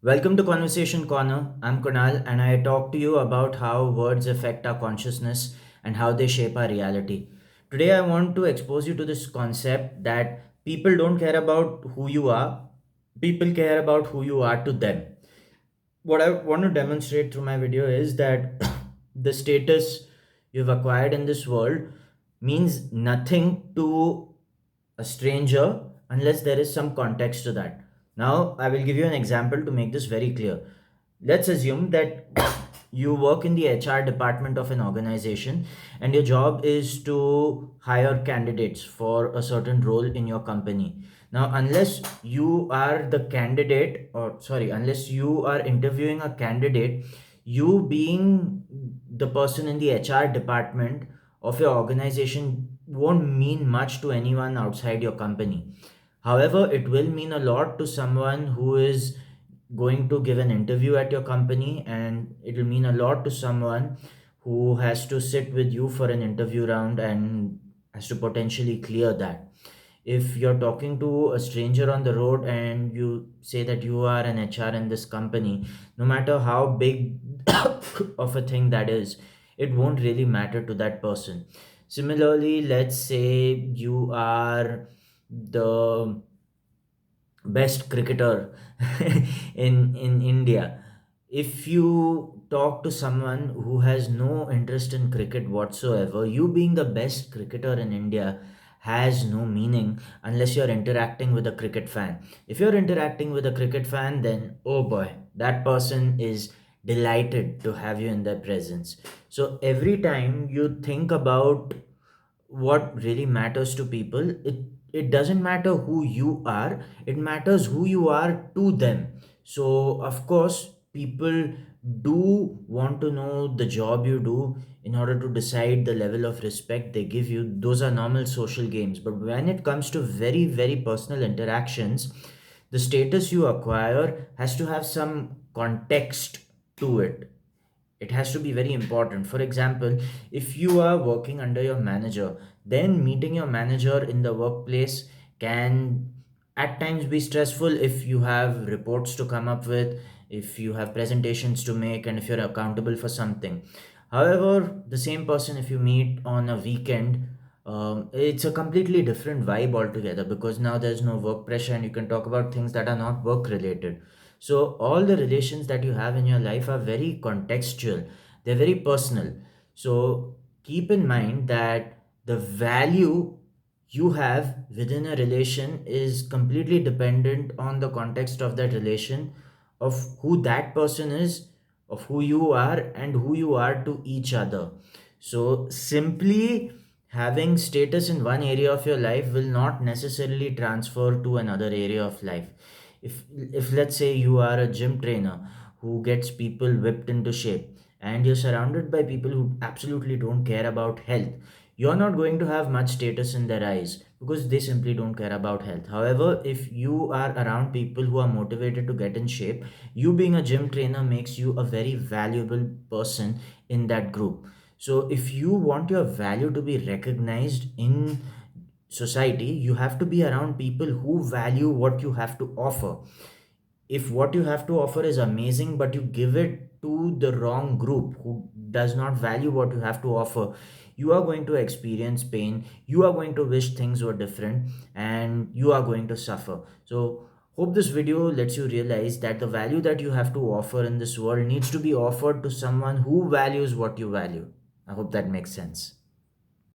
Welcome to Conversation Corner. I'm Kunal and I talk to you about how words affect our consciousness and how they shape our reality. Today, I want to expose you to this concept that people don't care about who you are, people care about who you are to them. What I want to demonstrate through my video is that the status you've acquired in this world means nothing to a stranger unless there is some context to that. Now, I will give you an example to make this very clear. Let's assume that you work in the HR department of an organization and your job is to hire candidates for a certain role in your company. Now, unless you are the candidate, or sorry, unless you are interviewing a candidate, you being the person in the HR department of your organization won't mean much to anyone outside your company. However, it will mean a lot to someone who is going to give an interview at your company, and it will mean a lot to someone who has to sit with you for an interview round and has to potentially clear that. If you're talking to a stranger on the road and you say that you are an HR in this company, no matter how big of a thing that is, it won't really matter to that person. Similarly, let's say you are the best cricketer in India. If you talk to someone who has no interest in cricket whatsoever, you being the best cricketer in India has no meaning unless you're interacting with a cricket fan. If you're interacting with a cricket fan, then oh boy, that person is delighted to have you in their presence. So every time you think about what really matters to people, it doesn't matter who you are, it matters who you are to them. So of course people do want to know the job you do in order to decide the level of respect they give you. Those are normal social games, but when it comes to very very personal interactions, the status you acquire has to have some context to it. It has to be very important. For example, if you are working under your manager, then meeting your manager in the workplace can at times be stressful if you have reports to come up with, if you have presentations to make, and if you're accountable for something. However, the same person, if you meet on a weekend, it's a completely different vibe altogether, because now there's no work pressure and you can talk about things that are not work related. So all the relations that you have in your life are very contextual, they're very personal. So keep in mind that the value you have within a relation is completely dependent on the context of that relation, of who that person is, of who you are, and who you are to each other. So simply having status in one area of your life will not necessarily transfer to another area of life. If let's say you are a gym trainer who gets people whipped into shape, and you're surrounded by people who absolutely don't care about health, you're not going to have much status in their eyes because they simply don't care about health. However, if you are around people who are motivated to get in shape, you being a gym trainer makes you a very valuable person in that group. So if you want your value to be recognized in society, you have to be around people who value what you have to offer. If what you have to offer is amazing but you give it to the wrong group who does not value what you have to offer, you are going to experience pain, you are going to wish things were different, and you are going to suffer. So hope this video lets you realize that the value that you have to offer in this world needs to be offered to someone who values what you value. I hope that makes sense.